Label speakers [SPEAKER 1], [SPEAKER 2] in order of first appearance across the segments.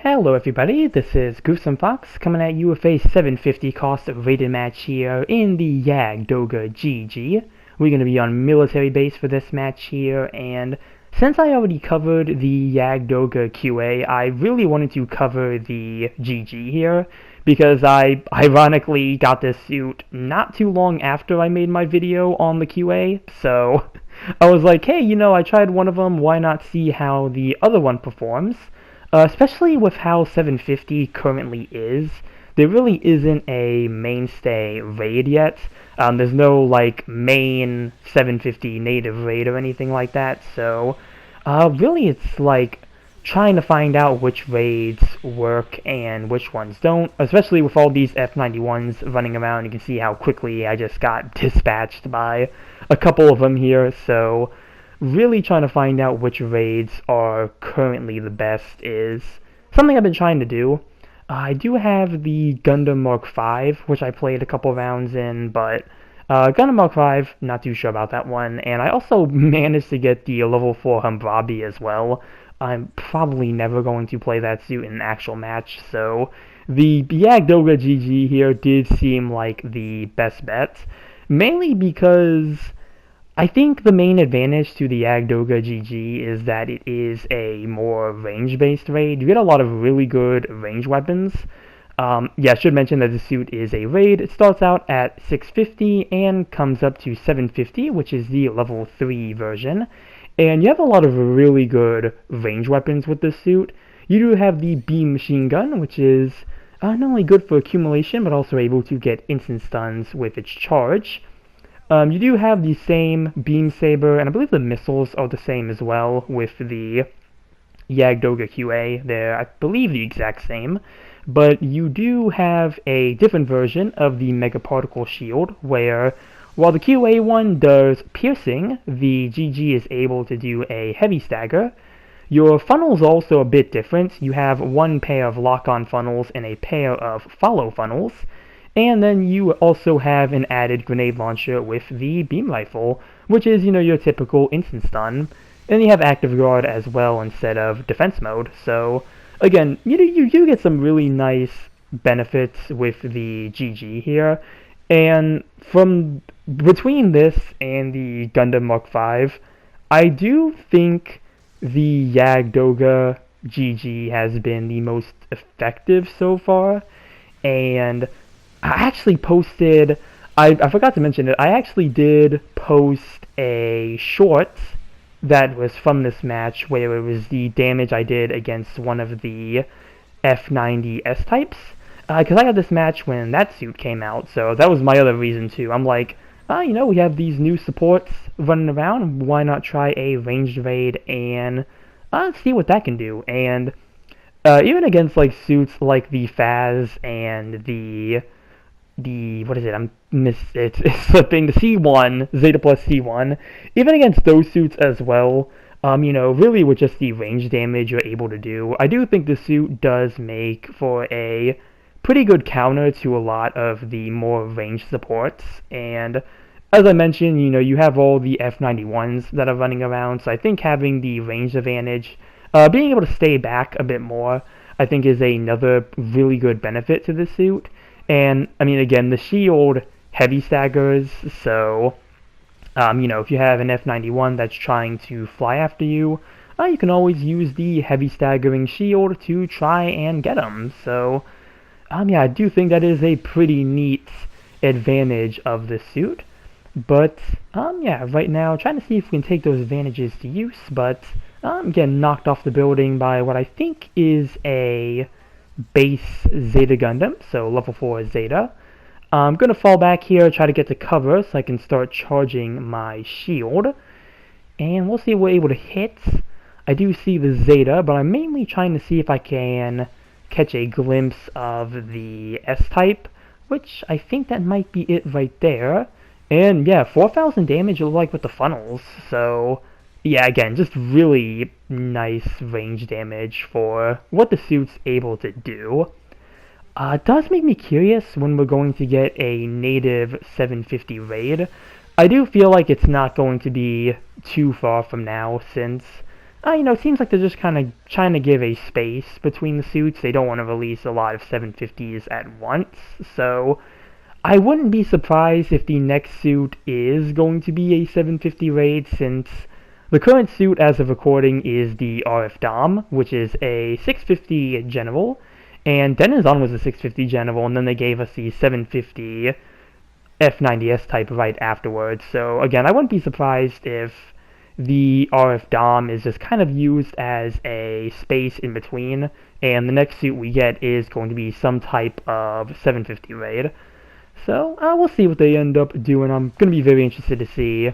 [SPEAKER 1] Hello everybody, this is Gruesome Fox coming at you with a 750 cost rated match here in the Jagd Doga GG. We're going to be on military base for this match here, and since I already covered the Jagd Doga QA, I really wanted to cover the GG here, because I ironically got this suit not too long after I made my video on the QA, so I was like, hey, I tried one of them, why not see how the other one performs? Especially with how 750 currently is, there really isn't a mainstay raid yet. There's no main 750 native raid or anything like that, so really it's like trying to find out which raids work and which ones don't, especially with all these F91s running around. You can see how quickly I just got dispatched by a couple of them here, so really trying to find out which raids are currently the best is something I've been trying to do. I do have the Gundam Mark V, which I played a couple rounds in, but Gundam Mark V, not too sure about that one, and I also managed to get the level 4 Humbrabi as well. I'm probably never going to play that suit in an actual match, so the Jagd Doga GG here did seem like the best bet, mainly because I think the main advantage to the Jagd Doga GG is that it is a more range-based raid. You get a lot of really good range weapons. I should mention that the suit is a raid. It starts out at 650 and comes up to 750, which is the level 3 version. And you have a lot of really good range weapons with this suit. You do have the beam machine gun, which is not only good for accumulation, but also able to get instant stuns with its charge. You do have the same beam saber, and I believe the missiles are the same as well with the Jagd Doga QA. They're, I believe, the exact same. But you do have a different version of the Mega Particle Shield, where while the QA one does piercing, the GG is able to do a heavy stagger. Your funnels are also a bit different. You have one pair of lock-on funnels and a pair of follow funnels. And then you also have an added grenade launcher with the beam rifle, which is, your typical instant stun. And you have active guard as well instead of defense mode. So, again, you do get some really nice benefits with the GG here. And from between this and the Gundam Mark V, I do think the Jagd Doga GG has been the most effective so far. And I actually posted, I forgot to mention it, I actually did post a short that was from this match where it was the damage I did against one of the F90 S-types. Because I had this match when that suit came out, so that was my other reason too. I'm like, we have these new supports running around, why not try a ranged raid and see what that can do. And even against suits like the Faz and what is it? It's slipping. The C1, Zeta plus C1. Even against those suits as well, really with just the range damage you're able to do, I do think the suit does make for a pretty good counter to a lot of the more ranged supports. And as I mentioned, you have all the F91s that are running around, so I think having the range advantage, being able to stay back a bit more, I think is another really good benefit to the suit. And, again, the shield heavy staggers, so, if you have an F91 that's trying to fly after you, you can always use the heavy staggering shield to try and get them. So, I do think that is a pretty neat advantage of the suit. But, right now, trying to see if we can take those advantages to use, but I'm getting knocked off the building by what I think is a base Zeta Gundam, so level 4 Zeta. I'm going to fall back here, try to get to cover so I can start charging my shield. And we'll see if we're able to hit. I do see the Zeta, but I'm mainly trying to see if I can catch a glimpse of the S-type, which I think that might be it right there. And yeah, 4,000 damage it looked like with the funnels, so yeah, again, just really nice range damage for what the suit's able to do. It does make me curious when we're going to get a native 750 raid. I do feel like it's not going to be too far from now, since It seems like they're just kind of trying to give a space between the suits. They don't want to release a lot of 750s at once, so I wouldn't be surprised if the next suit is going to be a 750 raid, since the current suit as of recording is the RF Dom, which is a 650 General, and Denizon was a 650 General, and then they gave us the 750 F90S type right afterwards. So again, I wouldn't be surprised if the RF Dom is just kind of used as a space in between, and the next suit we get is going to be some type of 750 raid. So we'll see what they end up doing. I'm going to be very interested to see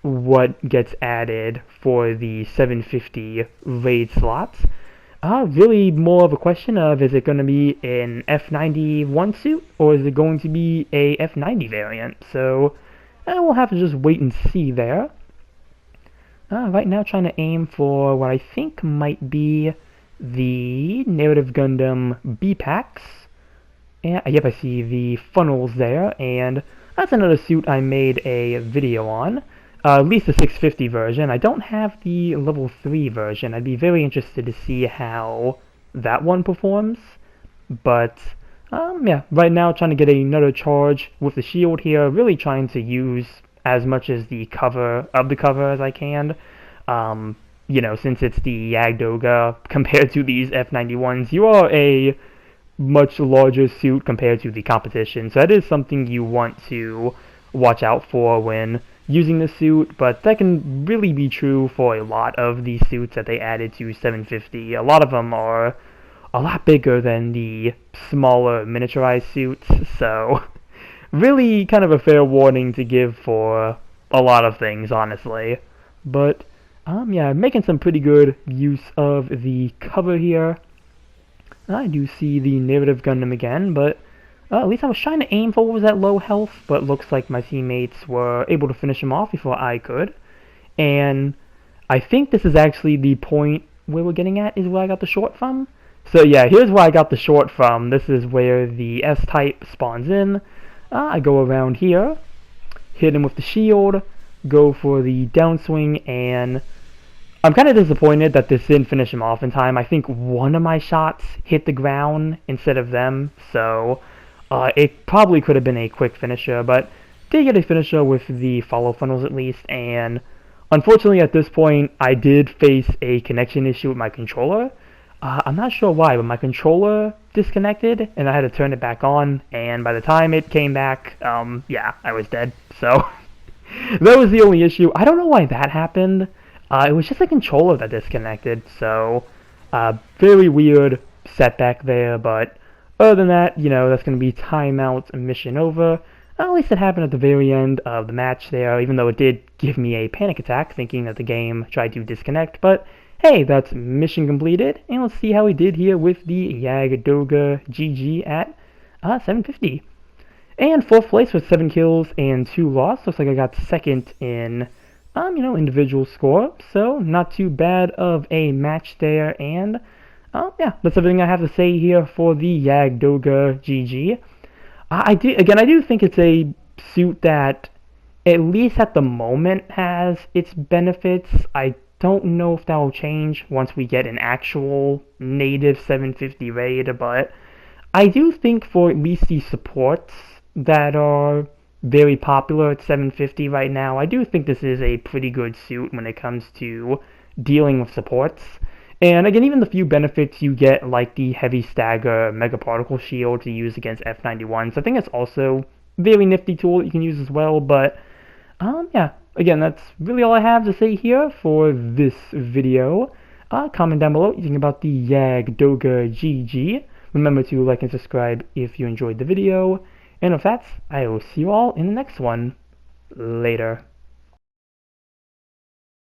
[SPEAKER 1] what gets added for the 750 raid slots. Really more of a question of, is it going to be an F91 suit, or is it going to be a F90 variant? So we'll have to just wait and see there. Right now trying to aim for what I think might be the Narrative Gundam B-Packs. And, yep, I see the funnels there, and that's another suit I made a video on. At least the 650 version. I don't have the level 3 version. I'd be very interested to see how that one performs. But, yeah, right now trying to get another charge with the shield here. Really trying to use as much as the cover as I can. Since it's the Jagd Doga compared to these F91s, you are a much larger suit compared to the competition, so that is something you want to watch out for when using the suit, but that can really be true for a lot of these suits that they added to 750. A lot of them are a lot bigger than the smaller miniaturized suits, so really kind of a fair warning to give for a lot of things, honestly. But yeah, making some pretty good use of the cover here. I do see the Narrative Gundam again, but at least I was trying to aim for what was that low health, but looks like my teammates were able to finish him off before I could. And I think this is actually the point where we're getting at, is where I got the short from. So yeah, here's where I got the short from. This is where the S-type spawns in. I go around here, hit him with the shield, go for the downswing, and I'm kind of disappointed that this didn't finish him off in time. I think one of my shots hit the ground instead of them, so it probably could have been a quick finisher, but did get a finisher with the follow funnels at least, and unfortunately at this point I did face a connection issue with my controller. I'm not sure why, but my controller disconnected, and I had to turn it back on, and by the time it came back, yeah, I was dead, so that was the only issue. I don't know why that happened. It was just a controller that disconnected, so very weird setback there, but other than that, that's going to be timeout and mission over. At least it happened at the very end of the match there, even though it did give me a panic attack thinking that the game tried to disconnect, but hey, that's mission completed, and let's see how we did here with the Jagd Doga GG at 750. And 4th place with 7 kills and 2 loss. Looks like I got second in individual score, so not too bad of a match there, and yeah, that's everything I have to say here for the Jagd Doga GG. I do think it's a suit that, at least at the moment, has its benefits. I don't know if that will change once we get an actual native 750 raid, but I do think for at least the supports that are very popular at 750 right now, I do think this is a pretty good suit when it comes to dealing with supports. And again, even the few benefits you get, like the heavy stagger mega particle shield to use against F91s, I think it's also a very nifty tool that you can use as well. But yeah, again, that's really all I have to say here for this video. Comment down below what you think about the Jagd Doga GG. Remember to like and subscribe if you enjoyed the video. And with that, I will see you all in the next one. Later.